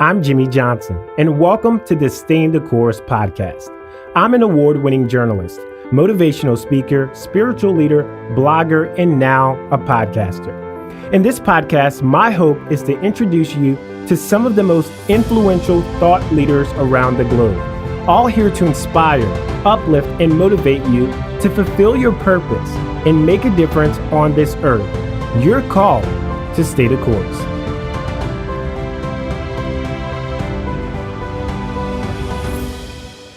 I'm Jimmie Johnson, and welcome to the Stay the Course podcast. I'm an award-winning journalist, motivational speaker, spiritual leader, blogger, and now a podcaster. In this podcast, my hope is to introduce you to some of the most influential thought leaders around the globe, all here to inspire, uplift, and motivate you to fulfill your purpose and make a difference on this earth. You're called to stay the course.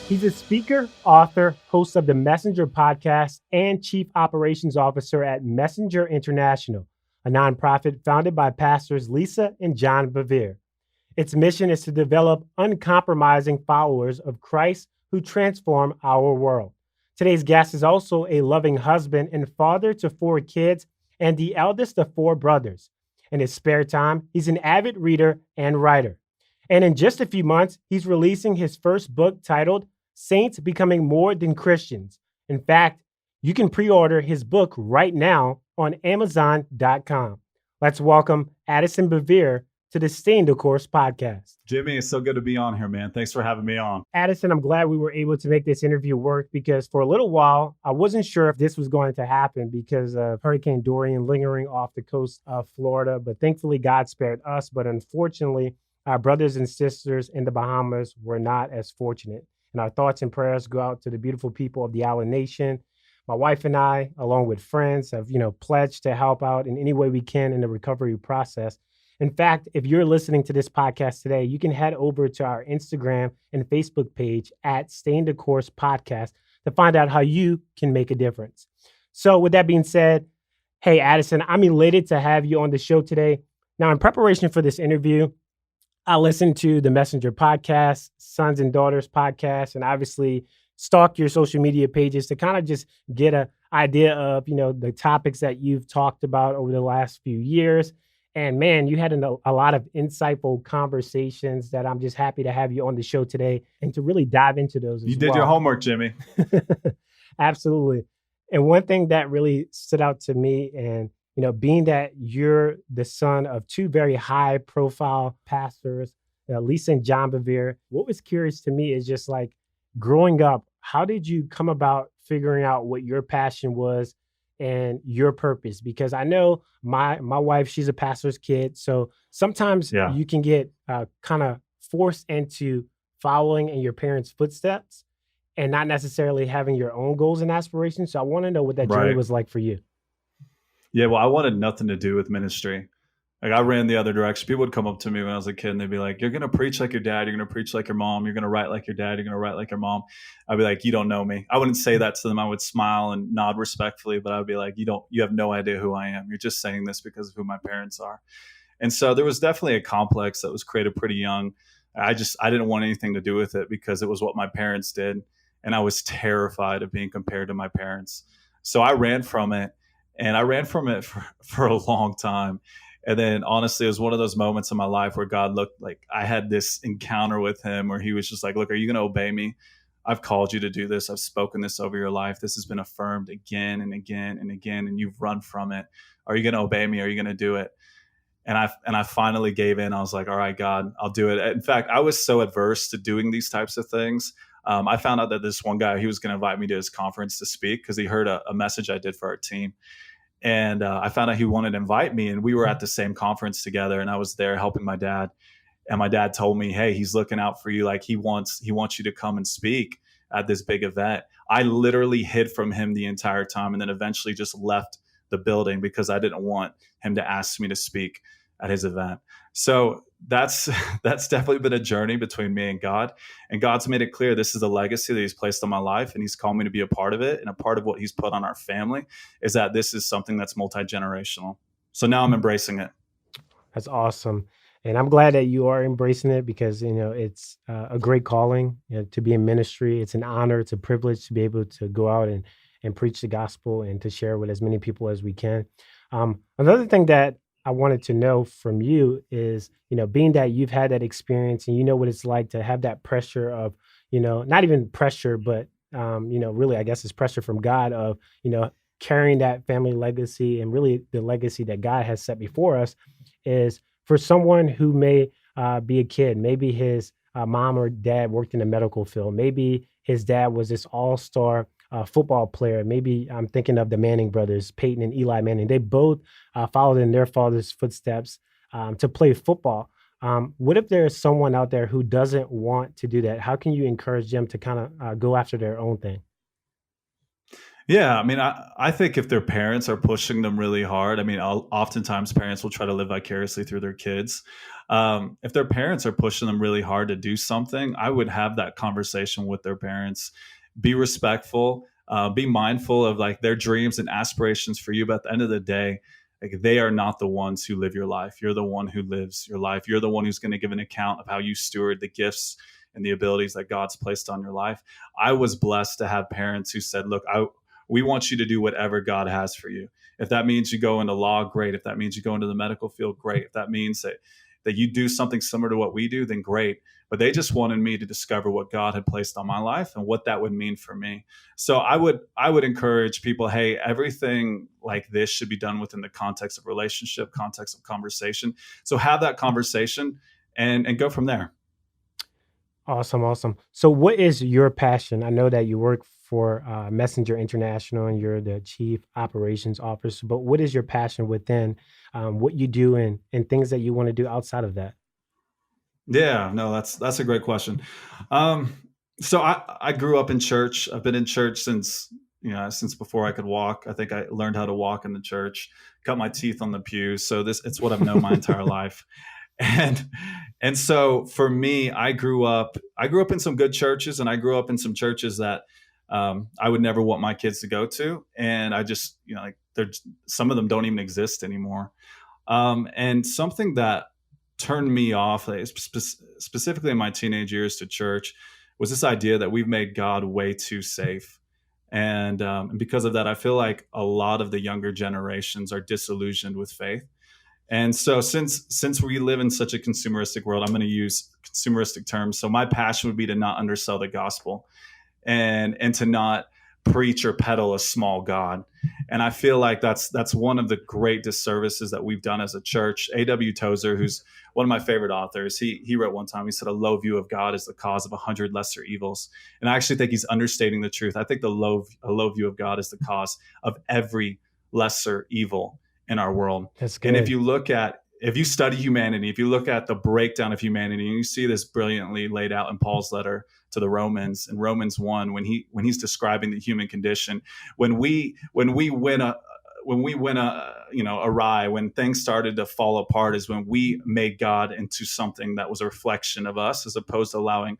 He's a speaker, author, host of the Messenger podcast, and chief operations officer at Messenger International, a nonprofit founded by pastors Lisa and John Bevere. Its mission is to develop uncompromising followers of Christ who transform our world. Today's guest is also a loving husband and father to 4 kids and the eldest of 4 brothers. In his spare time, he's an avid reader and writer. And in just a few months, he's releasing his first book titled Saints Becoming More Than Christians. In fact, you can pre-order his book right now on Amazon.com. Let's welcome Addison Bevere to the Stay the Course podcast. Jimmie, it's so good to be on here, man. Thanks for having me on. Addison, I'm glad we were able to make this interview work because for a little while, I wasn't sure if this was going to happen because of Hurricane Dorian lingering off the coast of Florida. But thankfully, God spared us. But unfortunately, our brothers and sisters in the Bahamas were not as fortunate. And our thoughts and prayers go out to the beautiful people of the island nation. My wife and I, along with friends, have, pledged to help out in any way we can in the recovery process. In fact, if you're listening to this podcast today, you can head over to our Instagram and Facebook page at Stay the Course Podcast to find out how you can make a difference. So with that being said, hey, Addison, I'm elated to have you on the show today. Now, in preparation for this interview, I listened to the Messenger podcast, Sons and Daughters podcast, and obviously stalk your social media pages to kind of just get an idea of, the topics that you've talked about over the last few years. And man, you had a lot of insightful conversations that I'm just happy to have you on the show today and to really dive into those as well. You did your homework, Jimmie. Absolutely. And one thing that really stood out to me, and being that you're the son of 2 very high profile pastors, Lisa and John Bevere, what was curious to me is just like growing up, how did you come about figuring out what your passion was and your purpose? Because I know my wife, she's a pastor's kid. So sometimes you can get kind of forced into following in your parents' footsteps and not necessarily having your own goals and aspirations. So I want to know what that journey was like for you. Yeah, well, I wanted nothing to do with ministry. Like I ran the other direction. People would come up to me when I was a kid and they'd be like, you're going to preach like your dad. You're going to preach like your mom. You're going to write like your dad. You're going to write like your mom. I'd be like, you don't know me. I wouldn't say that to them. I would smile and nod respectfully, but I'd be like, you have no idea who I am. You're just saying this because of who my parents are. And so there was definitely a complex that was created pretty young. I didn't want anything to do with it because it was what my parents did. And I was terrified of being compared to my parents. So I ran from it. And I ran from it for a long time. And then honestly, it was one of those moments in my life where God looked like I had this encounter with him where he was just like, look, are you going to obey me? I've called you to do this. I've spoken this over your life. This has been affirmed again and again and again, and you've run from it. Are you going to obey me? Are you going to do it? And I finally gave in. I was like, all right, God, I'll do it. In fact, I was so adverse to doing these types of things. I found out that this one guy, he was going to invite me to his conference to speak because he heard a message I did for our team. And I found out he wanted to invite me, and we were at the same conference together, and I was there helping my dad. And my dad told me, hey, he's looking out for you. Like he wants you to come and speak at this big event. I literally hid from him the entire time and then eventually just left the building because I didn't want him to ask me to speak at his event. So that's definitely been a journey between me and God. And God's made it clear this is a legacy that he's placed on my life, and he's called me to be a part of it. And a part of what he's put on our family is that this is something that's multi-generational. So now I'm embracing it. That's awesome. And I'm glad that you are embracing it because, it's a great calling to be in ministry. It's an honor. It's a privilege to be able to go out and preach the gospel and to share with as many people as we can. Another thing that I wanted to know from you is, being that you've had that experience and you know what it's like to have that pressure of, not even pressure, but, really, I guess it's pressure from God of, carrying that family legacy and really the legacy that God has set before us is for someone who may be a kid. Maybe his mom or dad worked in the medical field. Maybe his dad was this all-star football player. Maybe I'm thinking of the Manning brothers, Peyton and Eli Manning. They both followed in their father's footsteps to play football. What if there's someone out there who doesn't want to do that? How can you encourage them to kind of go after their own thing? Yeah, I mean, I think if their parents are pushing them really hard, I mean, oftentimes parents will try to live vicariously through their kids. If their parents are pushing them really hard to do something, I would have that conversation with their parents. Be respectful, be mindful of like their dreams and aspirations for you. But at the end of the day, like they are not the ones who live your life. You're the one who lives your life. You're the one who's going to give an account of how you steward the gifts and the abilities that God's placed on your life. I was blessed to have parents who said, "Look, we want you to do whatever God has for you. If that means you go into law, great. If that means you go into the medical field, great. If that means that you do something similar to what we do, then great." But they just wanted me to discover what God had placed on my life and what that would mean for me. So I would encourage people, hey, everything like this should be done within the context of relationship, context of conversation. So have that conversation and go from there. Awesome, awesome. So, what is your passion? I know that you work for Messenger International and you're the chief operations officer, but what is your passion within what you do and things that you want to do outside of that? Yeah, no, that's a great question. Um, so I grew up in church. I've been in church since since before I could walk. I think I learned how to walk in the church, cut my teeth on the pews. So this it's what I've known my entire life. And and so for me, I grew up in some good churches, and I grew up in some churches that I would never want my kids to go to. And I just like there's some of them don't even exist anymore. And something that turned me off, like, specifically in my teenage years to church, was this idea that we've made God way too safe. And because of that, I feel like a lot of the younger generations are disillusioned with faith. And so since we live in such a consumeristic world, I'm going to use consumeristic terms. So my passion would be to not undersell the gospel and to not preach or peddle a small God. And I feel like that's one of the great disservices that we've done as a church. A.W. Tozer, who's one of my favorite authors, he wrote one time, he said, "A low view of God is the cause of 100 lesser evils." And I actually think he's understating the truth. I think a low view of God is the cause of every lesser evil in our world. That's And good. if you study humanity, if you look at the breakdown of humanity, and you see this brilliantly laid out in Paul's letter to the Romans, in Romans 1, when he's describing the human condition, when we went awry, when things started to fall apart, is when we made God into something that was a reflection of us, as opposed to allowing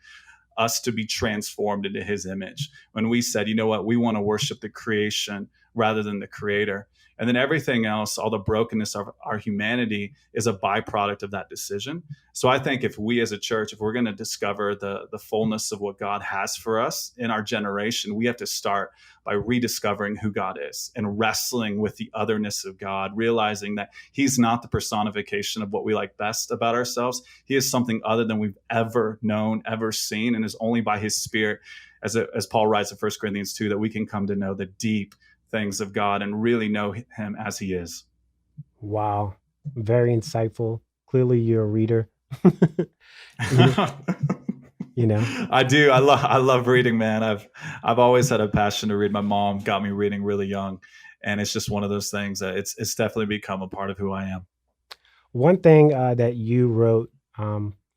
us to be transformed into his image. When we said, you know what, we want to worship the creation rather than the creator. And then everything else, all the brokenness of our humanity, is a byproduct of that decision. So I think if we as a church, if we're going to discover the fullness of what God has for us in our generation, we have to start by rediscovering who God is and wrestling with the otherness of God, realizing that he's not the personification of what we like best about ourselves. He is something other than we've ever known, ever seen, and is only by his Spirit, as Paul writes in 1 Corinthians 2, that we can come to know the deep things of God and really know him as he is. Wow. Very insightful. Clearly, you're a reader. you, you know, I do. I love reading, man. I've always had a passion to read. My mom got me reading really young, and it's just one of those things that it's definitely become a part of who I am. one thing that you wrote,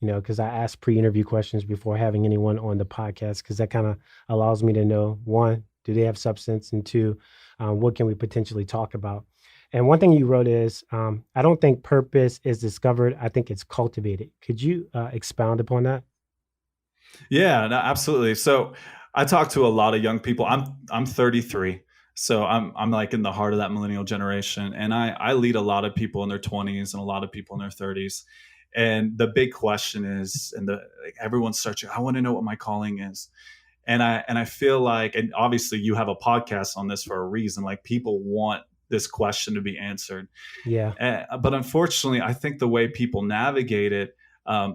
because I asked pre-interview questions before having anyone on the podcast, because that kind of allows me to know, one, do they have substance, and two, what can we potentially talk about? And one thing you wrote is, I don't think purpose is discovered. I think it's cultivated. Could you expound upon that? Yeah, no, absolutely. So I talk to a lot of young people. I'm 33. So I'm like in the heart of that millennial generation. And I lead a lot of people in their 20s and a lot of people in their 30s. And the big question is, like, everyone's searching, I want to know what my calling is. And I feel like, and obviously you have a podcast on this for a reason, like people want this question to be answered. Yeah. But unfortunately, I think the way people navigate it,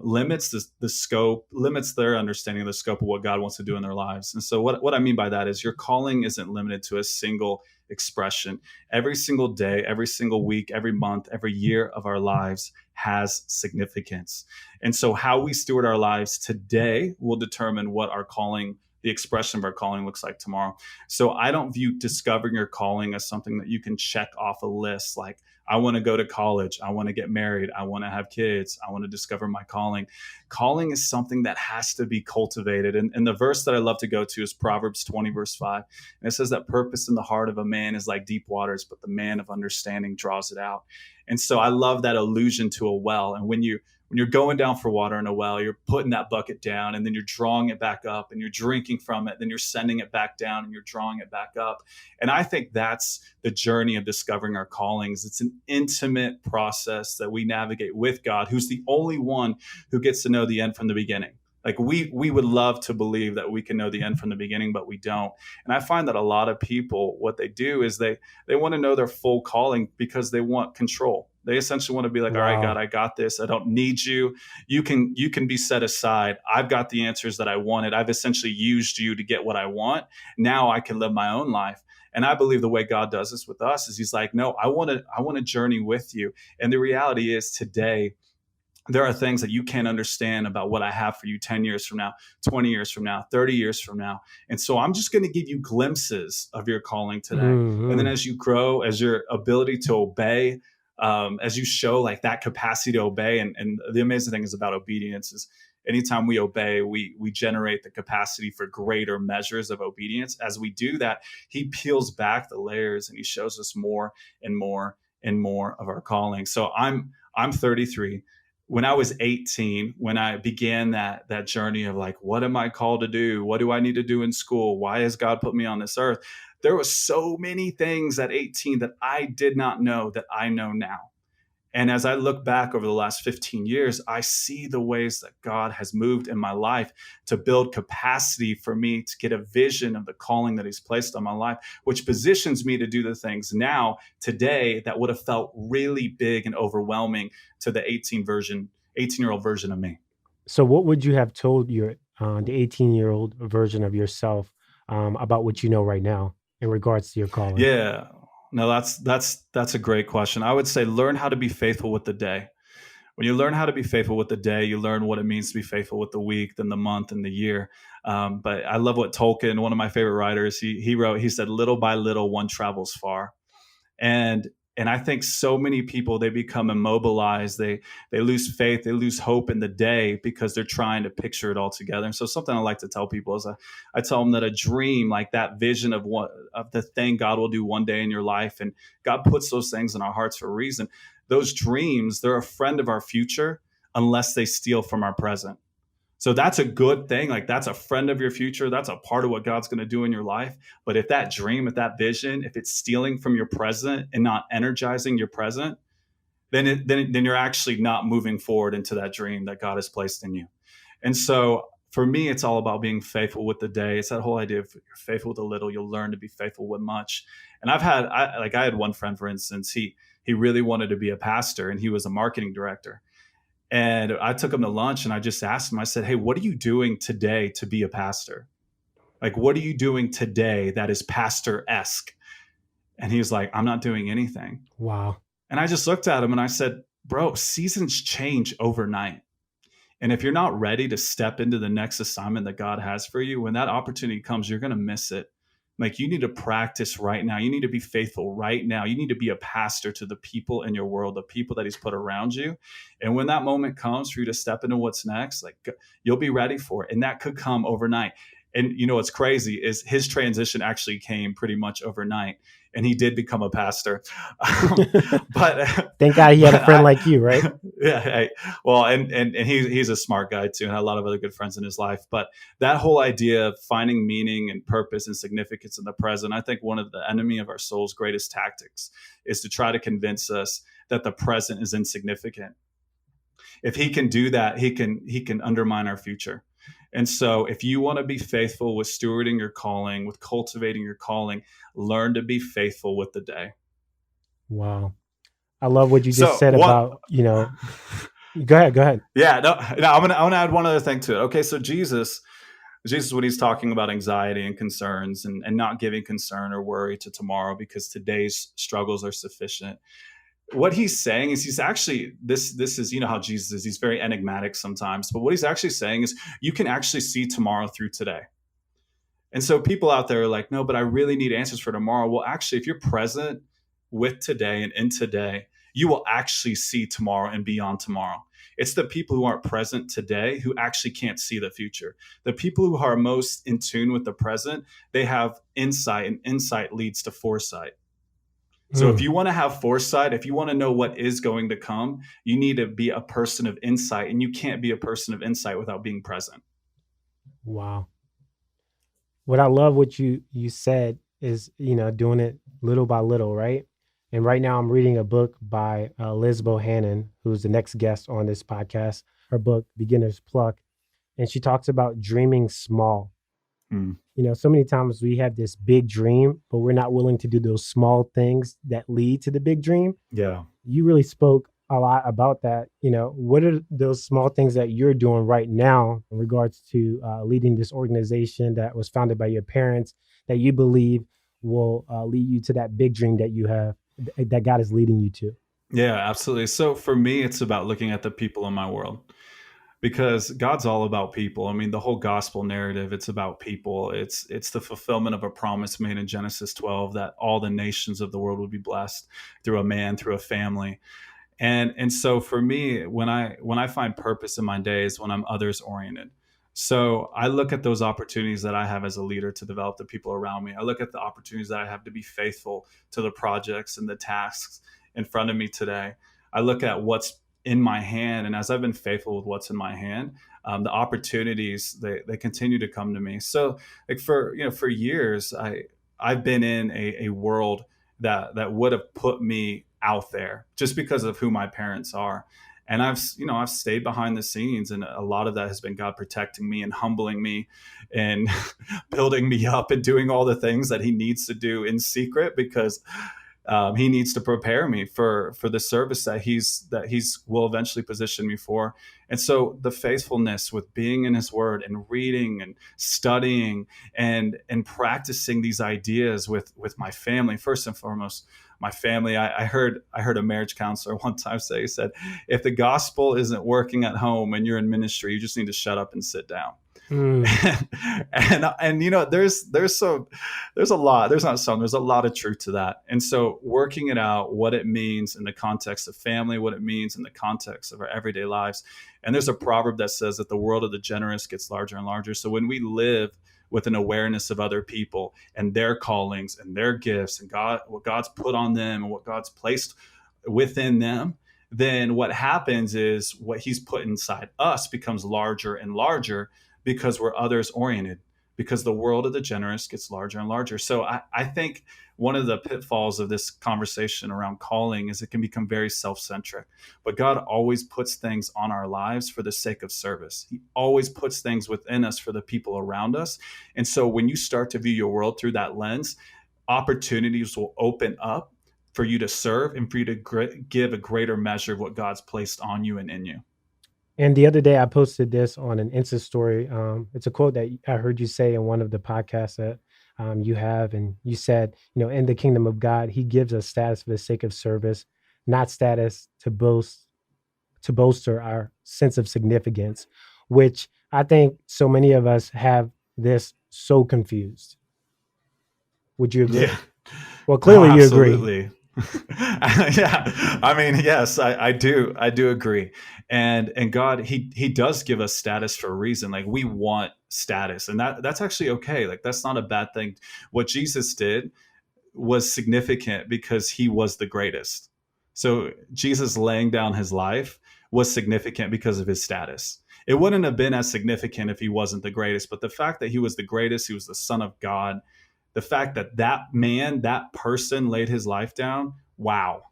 limits the scope, limits their understanding of the scope of what God wants to do in their lives. And so what I mean by that is your calling isn't limited to a single expression. Every single day, every single week, every month, every year of our lives has significance. And so how we steward our lives today will determine what our calling, the expression of our calling, looks like tomorrow. So I don't view discovering your calling as something that you can check off a list. Like, I want to go to college, I want to get married, I want to have kids, I want to discover my calling. Calling is something that has to be cultivated. And the verse that I love to go to is Proverbs 20, verse 5. And it says that purpose in the heart of a man is like deep waters, but the man of understanding draws it out. And so I love that allusion to a well. And when you're going down for water in a well, you're putting that bucket down and then you're drawing it back up and you're drinking from it. Then you're sending it back down and you're drawing it back up. And I think that's the journey of discovering our callings. It's an intimate process that we navigate with God, who's the only one who gets to know the end from the beginning. Like we would love to believe that we can know the end from the beginning, but we don't. And I find that a lot of people, what they do is they want to know their full calling because they want control. They essentially want to be like, all right, God, I got this. I don't need you. You can be set aside. I've got the answers that I wanted. I've essentially used you to get what I want. Now I can live my own life. And I believe the way God does this with us is he's like, no, I want to journey with you. And the reality is today, there are things that you can't understand about what I have for you 10 years from now, 20 years from now, 30 years from now. And so I'm just going to give you glimpses of your calling today. Mm-hmm. And then as you grow, as your ability to obey, as you show like that capacity to obey, and the amazing thing is about obedience is anytime we obey, we generate the capacity for greater measures of obedience. As we do that, he peels back the layers and he shows us more and more and more of our calling. So I'm 33. When I was 18, when I began that journey of like, what am I called to do? What do I need to do in school? Why has God put me on this earth? There were so many things at 18 that I did not know that I know now. And as I look back over the last 15 years, I see the ways that God has moved in my life to build capacity for me to get a vision of the calling that he's placed on my life, which positions me to do the things today, that would have felt really big and overwhelming to the 18-year-old version of me. So what would you have told the 18-year-old version of yourself about what you know right now in regards to your calling? Yeah. No, that's a great question. I would say learn how to be faithful with the day. When you learn how to be faithful with the day, you learn what it means to be faithful with the week, then the month, and the year. But I love what Tolkien, one of my favorite writers, he wrote. He said, "Little by little, one travels far." And I think so many people, they become immobilized. They lose faith. They lose hope in the day because they're trying to picture it all together. And so something I like to tell people is I tell them that a dream, like that vision of the thing God will do one day in your life, and God puts those things in our hearts for a reason. Those dreams, they're a friend of our future unless they steal from our present. So that's a good thing. Like that's a friend of your future. That's a part of what God's going to do in your life. But if that dream, if that vision, if it's stealing from your present and not energizing your present, then you're actually not moving forward into that dream that God has placed in you. And so for me, it's all about being faithful with the day. It's that whole idea of you're faithful with a little, you'll learn to be faithful with much. And I had one friend, for instance, he really wanted to be a pastor and he was a marketing director. And I took him to lunch and I just asked him, I said, "Hey, what are you doing today to be a pastor? Like, what are you doing today that is pastor-esque?" And he was like, "I'm not doing anything." Wow. And I just looked at him and I said, "Bro, seasons change overnight. And if you're not ready to step into the next assignment that God has for you, when that opportunity comes, you're going to miss it. Like, you need to practice right now. You need to be faithful right now. You need to be a pastor to the people in your world, the people that he's put around you. And when that moment comes for you to step into what's next, like, you'll be ready for it. And that could come overnight." And you know what's crazy is his transition actually came pretty much overnight, and he did become a pastor. But thank God he had a friend like you, right? Yeah. Well, and he's a smart guy too, and had a lot of other good friends in his life. But that whole idea of finding meaning and purpose and significance in the present, I think one of the enemy of our soul's greatest tactics is to try to convince us that the present is insignificant. If he can do that, he can undermine our future. And so if you want to be faithful with stewarding your calling, with cultivating your calling, learn to be faithful with the day. Wow. I love what you just said about, Go ahead. Go ahead. Yeah, no, I'm gonna add one other thing to it. Okay, so Jesus, when he's talking about anxiety and concerns and not giving concern or worry to tomorrow because today's struggles are sufficient. What he's saying is he's actually this is, you know how Jesus is, he's very enigmatic sometimes, but what he's actually saying is you can actually see tomorrow through today. And so people out there are like, no, but I really need answers for tomorrow. Well, actually, if you're present with today and in today, you will actually see tomorrow and beyond tomorrow. It's the people who aren't present today who actually can't see the future. The people who are most in tune with the present, they have insight, and insight leads to foresight. So if Mm, you want to have foresight, if you want to know what is going to come, you need to be a person of insight, and you can't be a person of insight without being present. wow. What I love what you said is, doing it little by little, right? And right now I'm reading a book by Liz Bohannon, who's the next guest on this podcast. Her book, Beginner's Pluck, and she talks about dreaming small. Mm. So many times we have this big dream, but we're not willing to do those small things that lead to the big dream. Yeah. You really spoke a lot about that. What are those small things that you're doing right now in regards to leading this organization that was founded by your parents that you believe will lead you to that big dream that you have, that God is leading you to? Yeah, absolutely. So for me, it's about looking at the people in my world because God's all about people. I mean, the whole gospel narrative, it's about people. It's the fulfillment of a promise made in Genesis 12 that all the nations of the world would be blessed through a man, through a family. And so for me, when I find purpose in my days, when I'm others oriented. So I look at those opportunities that I have as a leader to develop the people around me. I look at the opportunities that I have to be faithful to the projects and the tasks in front of me today. I look at what's in my hand, and as I've been faithful with what's in my hand, the opportunities they continue to come to me. So like for years, I've been in a world that would have put me out there just because of who my parents are. And I've stayed behind the scenes, and a lot of that has been God protecting me and humbling me and building me up and doing all the things that he needs to do in secret because he needs to prepare me for the service that he's will eventually position me for. And so the faithfulness with being in his word and reading and studying and practicing these ideas with my family, first and foremost my family. I heard a marriage counselor one time say, he said, if the gospel isn't working at home and you're in ministry, you just need to shut up and sit down. Mm. And there's a lot of truth to that. And so working it out, what it means in the context of family, what it means in the context of our everyday lives. And there's a proverb that says that the world of the generous gets larger and larger. So when we live with an awareness of other people and their callings and their gifts and what God's put on them and what God's placed within them, then what happens is what he's put inside us becomes larger and larger because we're others oriented, because the world of the generous gets larger and larger. So I think one of the pitfalls of this conversation around calling is it can become very self-centric. But God always puts things on our lives for the sake of service. He always puts things within us for the people around us. And so when you start to view your world through that lens, opportunities will open up for you to serve and for you to give a greater measure of what God's placed on you and in you. And the other day, I posted this on an Insta story. It's a quote that I heard you say in one of the podcasts that you have, and you said, in the kingdom of God, He gives us status for the sake of service, not status to bolster our sense of significance. Which I think so many of us have this so confused. Would you agree? Yeah. Well, No, clearly you agree. absolutely. Yeah. I mean, yes, I do. I do agree. And God, he does give us status for a reason. Like we want status, and that's actually okay. Like that's not a bad thing. What Jesus did was significant because he was the greatest. So Jesus laying down his life was significant because of his status. It wouldn't have been as significant if he wasn't the greatest, but the fact that he was the greatest, he was the son of God, the fact that that man, that person laid his life down, wow.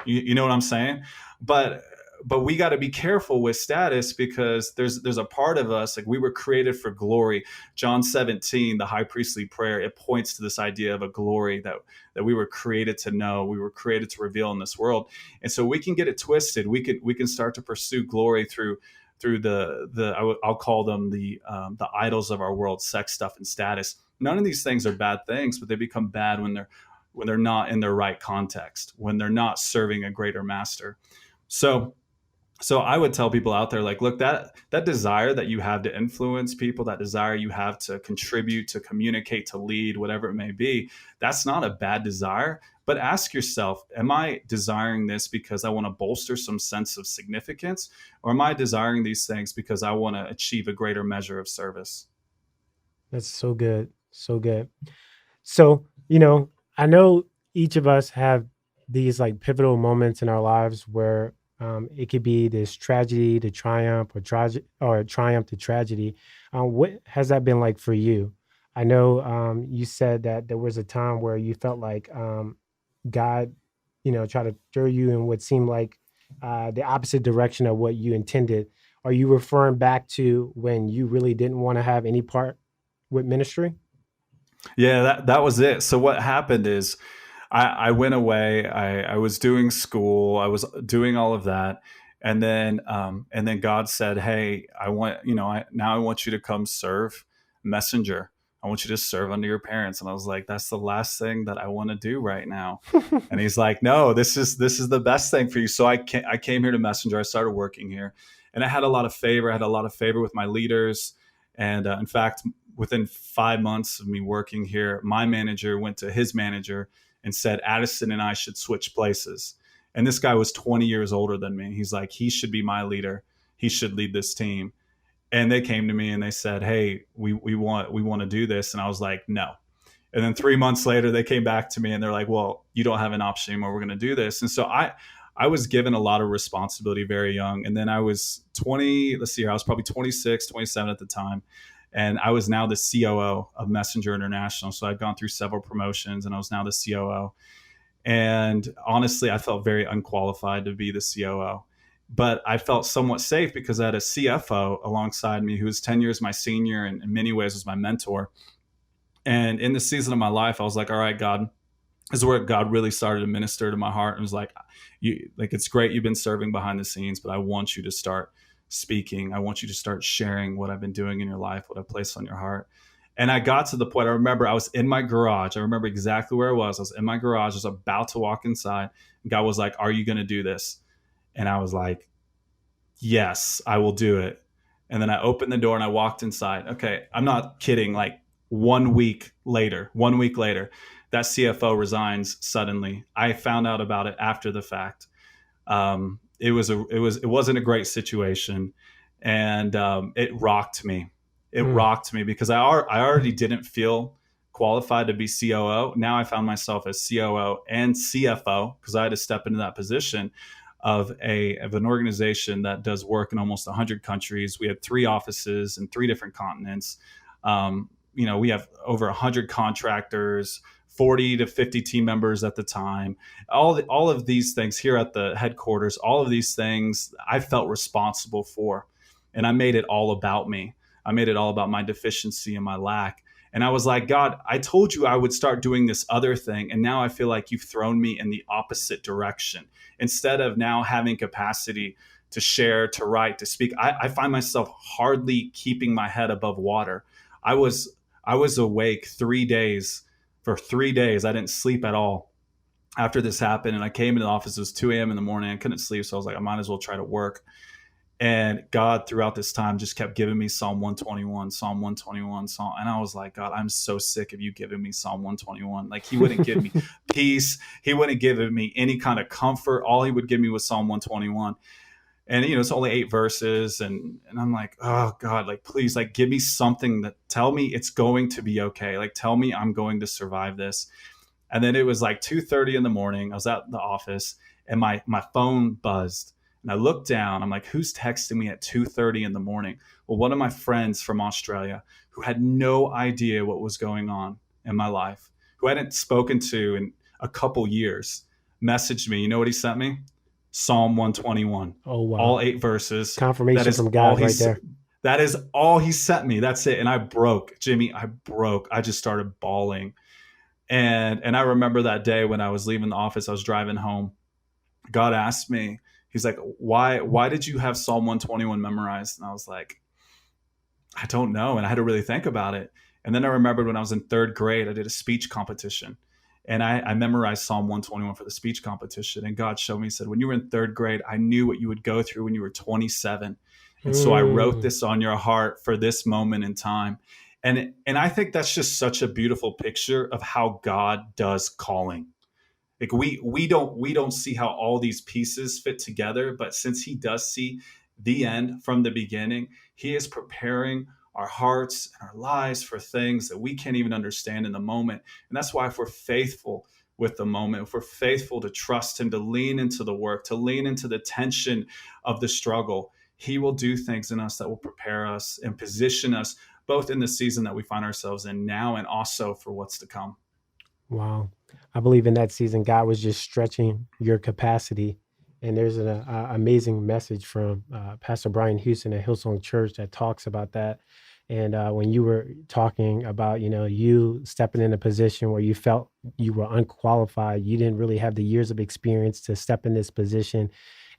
You know what I'm saying? But but we got to be careful with status, because there's a part of us, like we were created for glory. John 17, the high priestly prayer, it points to this idea of a glory that we were created to know, we were created to reveal in this world. And so we can get it twisted. We can start to pursue glory through I'll call them the idols of our world, sex, stuff, and status. None of these things are bad things, but they become bad when they're not in their right context, when they're not serving a greater master. So I would tell people out there, like, look, that desire that you have to influence people, that desire you have to contribute, to communicate, to lead, whatever it may be, that's not a bad desire. But ask yourself, am I desiring this because I want to bolster some sense of significance? Or am I desiring these things because I want to achieve a greater measure of service? That's so good. So good. So, I know each of us have these like pivotal moments in our lives where it could be this tragedy to triumph, or triumph to tragedy. What has that been like for you? I know you said that there was a time where you felt like God, tried to stir you in what seemed like the opposite direction of what you intended. Are you referring back to when you really didn't want to have any part with ministry? Yeah, that was it. So what happened is I went away. I was doing school. I was doing all of that, and then God said, "Hey, now I want you to come serve messenger. I want you to serve under your parents." And I was like, "That's the last thing that I want to do right now." And He's like, "No, this is the best thing for you." So I came here to messenger. I started working here, and I had a lot of favor. I had a lot of favor with my leaders, and in fact, within 5 months of me working here, my manager went to his manager and said Addison and I should switch places. And this guy was 20 years older than me. He's like, he should be my leader. He should lead this team. And they came to me and they said, "Hey, we want to do this." And I was like, "No." And then 3 months later, they came back to me and they're like, "Well, you don't have an option anymore. We're going to do this." And so I was given a lot of responsibility very young. And then I was 20, let's see here, I was probably 26, 27 at the time. And I was now the COO of Messenger International. So I'd gone through several promotions and I was now the COO. And honestly, I felt very unqualified to be the COO. But I felt somewhat safe because I had a CFO alongside me who was 10 years my senior and in many ways was my mentor. And in the season of my life, I was like, all right, God, this is where God really started to minister to my heart and was like, it's great you've been serving behind the scenes, but I want you to start speaking. I want you to start sharing what I've been doing in your life, what I've placed on your heart. And I got to the point, I remember I was in my garage. I remember exactly where I was. I was in my garage. I was about to walk inside. And God was like, "Are you going to do this?" And I was like, "Yes, I will do it." And then I opened the door and I walked inside. Okay, I'm not kidding. Like 1 week later, that CFO resigns suddenly. I found out about it after the fact. It wasn't a great situation, and it rocked me. It Mm, rocked me because I already didn't feel qualified to be COO. Now I found myself as COO and CFO because I had to step into that position of an organization that does work in almost 100 countries. We had 3 offices in 3 different continents. We have over 100 contractors, 40 to 50 team members at the time. All of these things here at the headquarters, all of these things I felt responsible for. And I made it all about me. I made it all about my deficiency and my lack. And I was like, "God, I told you I would start doing this other thing. And now I feel like you've thrown me in the opposite direction. Instead of now having capacity to share, to write, to speak, I find myself hardly keeping my head above water. I was I was awake 3 days. For 3 days, I didn't sleep at all after this happened. And I came into the office, it was 2 a.m. in the morning. I couldn't sleep. So I was like, I might as well try to work. And God, throughout this time, just kept giving me Psalm 121, Psalm 121, Psalm. And I was like, "God, I'm so sick of you giving me Psalm 121. Like, He wouldn't give me peace. He wouldn't give me any kind of comfort. All He would give me was Psalm 121. And, it's only 8 verses. And I'm like, "Oh, God, like, please, like, give me something that tell me it's going to be okay. Like, tell me I'm going to survive this." And then it was like 2:30 in the morning. I was at the office and my phone buzzed. And I looked down. I'm like, "Who's texting me at 2:30 in the morning?" Well, one of my friends from Australia who had no idea what was going on in my life, who I hadn't spoken to in a couple years, messaged me. You know what he sent me? Psalm 121, Oh, all wow. 8 verses. That Confirmation is from all God right there. that is all he sent me. That's it. And I broke, Jimmie. I broke. I just started bawling. And I remember that day when I was leaving the office, I was driving home. God asked me, he's like, why did you have Psalm 121 memorized? And I was like, I don't know. And I had to really think about it. And then I remembered when I was in third grade, I did a speech competition. And I memorized Psalm 121 for the speech competition. And God showed me, he said, when you were in third grade, I knew what you would go through when you were 27. And so I wrote Mm, this on your heart for this moment in time. And I think that's just such a beautiful picture of how God does calling. Like we don't see how all these pieces fit together, but since he does see the end from the beginning, he is preparing our hearts and our lives for things that we can't even understand in the moment. And that's why if we're faithful with the moment, if we're faithful to trust him, to lean into the work, to lean into the tension of the struggle, he will do things in us that will prepare us and position us both in the season that we find ourselves in now and also for what's to come. wow. I believe in that season, God was just stretching your capacity. And there's an amazing message from Pastor Brian Houston at Hillsong Church that talks about that. And when you were talking about, you stepping in a position where you felt you were unqualified, you didn't really have the years of experience to step in this position,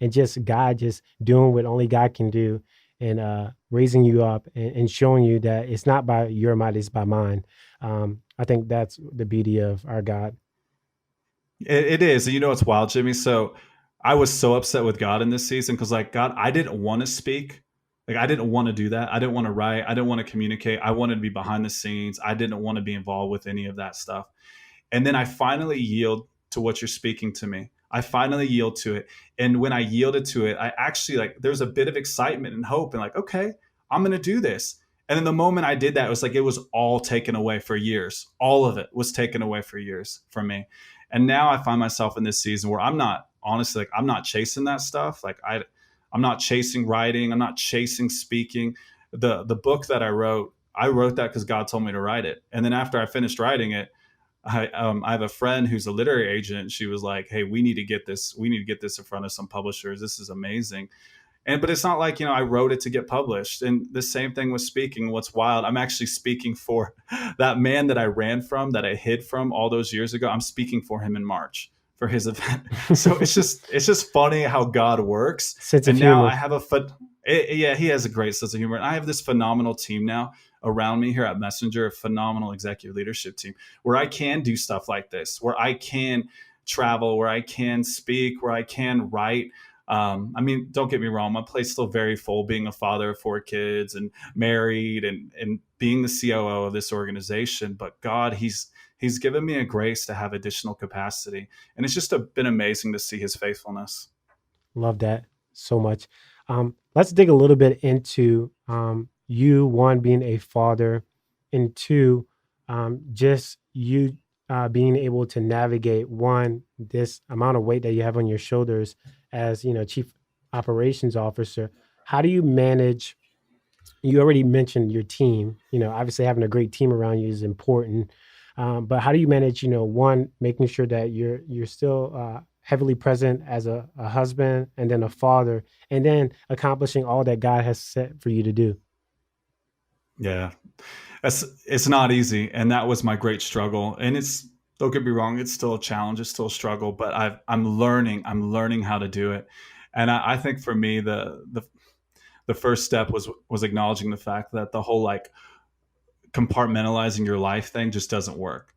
and just God just doing what only God can do, and raising you up, and showing you that it's not by your might, it's by mine. I think that's the beauty of our God. It is. And you know what's wild, Jimmy? So I was so upset with God in this season because, like, God, I didn't want to speak. Like, I didn't want to do that. I didn't want to write. I didn't want to communicate. I wanted to be behind the scenes. I didn't want to be involved with any of that stuff. And then I finally yield to what you're speaking to me. I finally yield to it. And when I yielded to it, I actually, like, there's a bit of excitement and hope and, like, okay, I'm going to do this. And then the moment I did that, it was like it was all taken away for years. All of it was taken away for years from me. And now I find myself in this season where I'm not, honestly, like, I'm not chasing that stuff. Like, I'm not chasing writing. I'm not chasing speaking. The book that I wrote that because God told me to write it. And then after I finished writing it, I have a friend who's a literary agent. She was like, "Hey, we need to get this. We need to get this in front of some publishers. This is amazing." And but it's not like, I wrote it to get published. And the same thing with speaking. What's wild, I'm actually speaking for that man that I ran from, that I hid from all those years ago. I'm speaking for him in March for his event. So it's just funny how God works. Sense of And now humor. I have yeah, he has a great sense of humor. And I have this phenomenal team now around me here at Messenger, a phenomenal executive leadership team where I can do stuff like this, where I can travel, where I can speak, where I can write. I mean, don't get me wrong, my plate's still very full being a father of 4 kids and married and being the COO of this organization. But God, He's given me a grace to have additional capacity. And it's just been amazing to see His faithfulness. Love that so much. Let's dig a little bit into you, one, being a father, and two, just you being able to navigate, one, this amount of weight that you have on your shoulders as, chief operations officer. How do you manage? You already mentioned your team. Obviously having a great team around you is important. But how do you manage? One, making sure that you're still heavily present as a husband, and then a father, and then accomplishing all that God has set for you to do. Yeah, it's not easy. And that was my great struggle. And don't get me wrong, it's still a challenge, it's still a struggle, but I'm learning how to do it. And I think for me, the first step was acknowledging the fact that the whole, like, compartmentalizing your life thing just doesn't work.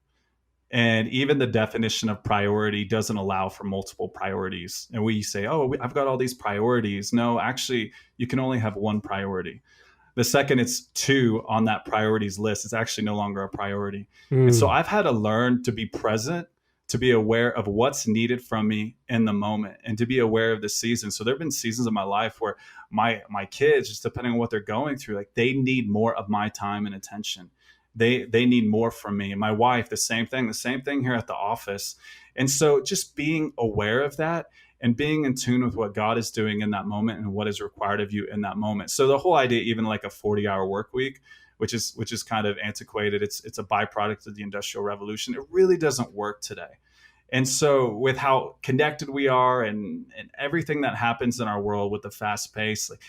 And even the definition of priority doesn't allow for multiple priorities. And we say, oh, I've got all these priorities. No, actually, you can only have one priority. The second it's two on that priorities list, it's actually no longer a priority. And so Mm, I've had to learn to be present, to be aware of what's needed from me in the moment, and to be aware of the season. So there have been seasons of my life where my kids, just depending on what they're going through, like, they need more of my time and attention. They need more from me. And my wife, the same thing here at the office. And so just being aware of that and being in tune with what God is doing in that moment and what is required of you in that moment. So the whole idea, even like a 40-hour work week, which is kind of antiquated. It's a byproduct of the Industrial Revolution. It really doesn't work today. And so with how connected we are and everything that happens in our world with the fast pace, like,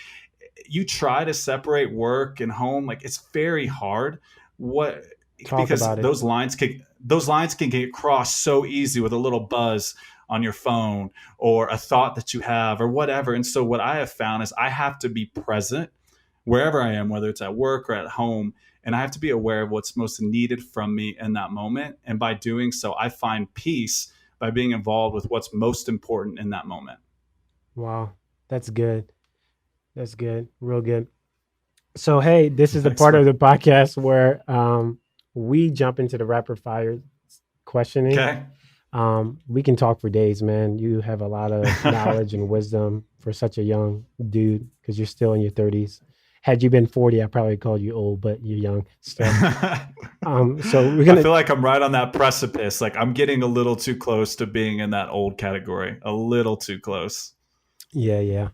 you try to separate work and home, like it's very hard. What Talk Because about it. those lines can get crossed so easy with a little buzz on your phone or a thought that you have or whatever. And so what I have found is I have to be present wherever I am, whether it's at work or at home, and I have to be aware of what's most needed from me in that moment. And by doing so, I find peace by being involved with what's most important in that moment. Wow. That's good. That's good. Real good. So, hey, this is the Thanks, part of man. the podcast where we jump into the rapid fire questioning. Okay. We can talk for days, man. You have a lot of knowledge and wisdom for such a young dude because you're still in your 30s. Had you been 40, I probably called you old, but you're young still. So we're I gonna, feel like I'm right on that precipice. Like I'm getting a little too close to being in that old category. A little too close. yeah.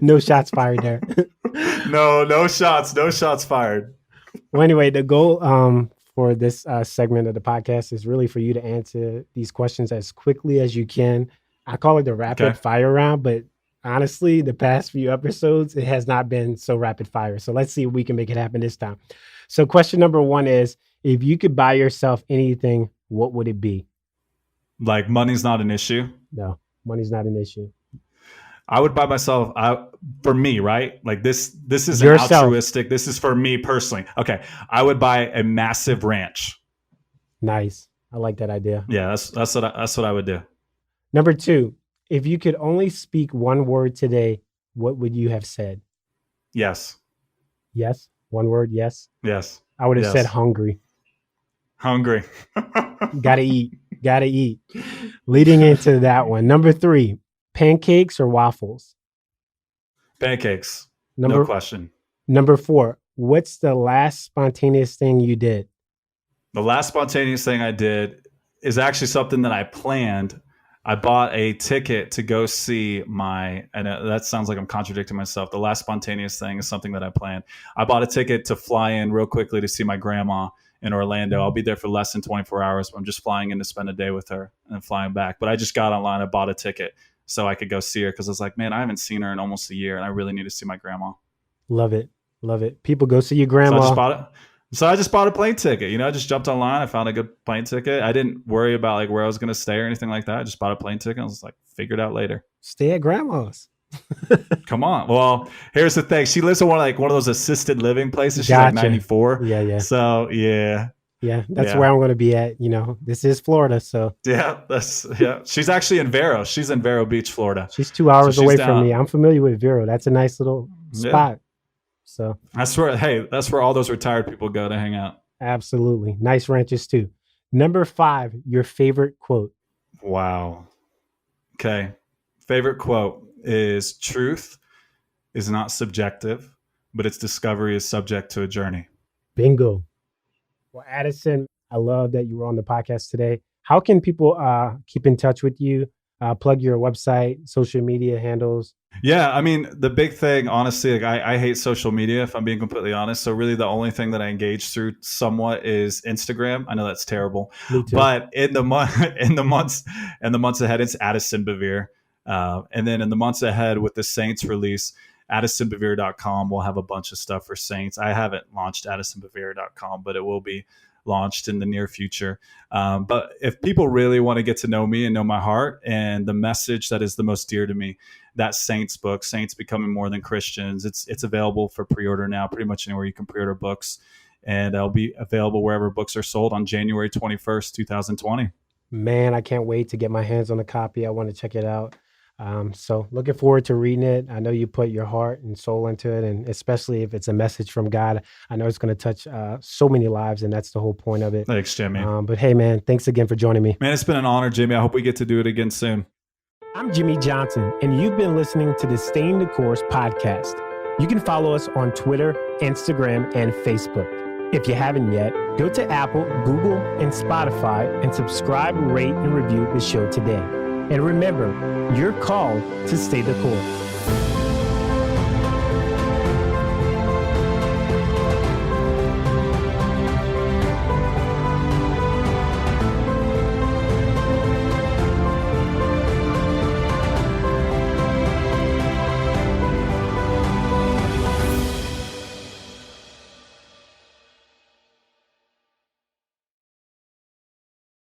No shots fired there. No shots. No shots fired. Well, anyway, the goal for this segment of the podcast is really for you to answer these questions as quickly as you can. I call it the rapid Okay. fire round, but honestly, the past few episodes, it has not been so rapid fire. So let's see if we can make it happen this time. So question number 1 is, if you could buy yourself anything, what would it be? Like money's not an issue. No, money's not an issue. I would buy myself, for me, right? Like this is Yourself. altruistic. This is for me personally. Okay. I would buy a massive ranch. Nice. I like that idea. Yeah, that's what I would do. Number 2, if you could only speak one word today, what would you have said? Yes. Yes. One word. Yes. Yes. I would have Yes. said hungry. Hungry. Gotta eat. Gotta eat. Leading into that one. Number 3, pancakes or waffles? Pancakes. Number No question. Number 4, what's the last spontaneous thing you did? The last spontaneous thing I did is actually something that I planned. I bought a ticket to go see I know that sounds like I'm contradicting myself. The last spontaneous thing is something that I planned. I bought a ticket to fly in real quickly to see my grandma in Orlando. I'll be there for less than 24 hours. But I'm just flying in to spend a day with her and then flying back. But I just got online. I bought a ticket so I could go see her because I was like, man, I haven't seen her in almost a year and I really need to see my grandma. Love it. Love it. People go see your So grandma. I just bought a plane ticket. I just jumped online. I found a good plane ticket. I didn't worry about like where I was going to stay or anything like that. I just bought a plane ticket. I was like, figure it out later. Stay at grandma's. Come on. Well, here's the thing. She lives in one of those assisted living places. She's Gotcha. like 94. Yeah. So yeah. Yeah, that's where I'm going to be at. This is Florida, so Yeah, She's actually in Vero. She's in Vero Beach, Florida. she's 2 hours So she's away down. from me. I'm familiar with Vero. That's a nice little Yeah. spot. So That's where all those retired people go to hang out. absolutely. Nice ranches too. Number 5, your favorite quote. Wow. Okay. Favorite quote is truth is not subjective, but its discovery is subject to a journey. Bingo. Well, Addison, I love that you were on the podcast today. How can people keep in touch with you? Plug your website, social media handles. Yeah, I mean, the big thing, honestly, like I hate social media, if I'm being completely honest. So really the only thing that I engage through somewhat is Instagram. I know that's terrible. Me too. But in the months ahead, it's Addison Bevere. And then in the months ahead with the Saints release, addisonbevere.com will have a bunch of stuff for Saints. I haven't launched addisonbevere.com, but it will be launched in the near future. But if people really want to get to know me and know my heart and the message that is the most dear to me, that Saints book, Saints Becoming More Than Christians, it's available for pre-order now, pretty much anywhere you can pre-order books. And it'll be available wherever books are sold on January 21st, 2020. Man, I can't wait to get my hands on a copy. I want to check it out. So looking forward to reading it. I know you put your heart and soul into it, and especially if it's a message from God, I know it's going to touch so many lives, and that's the whole point of it. Thanks, Jimmie. But hey, man, thanks again for joining me. Man, it's been an honor, Jimmie. I hope we get to do it again soon. I'm Jimmie Johnson, and you've been listening to the Staying the Course podcast. You can follow us on Twitter, Instagram, and Facebook. If you haven't yet, go to Apple, Google, and Spotify and subscribe, rate, and review the show today. And remember, you're called to stay the course.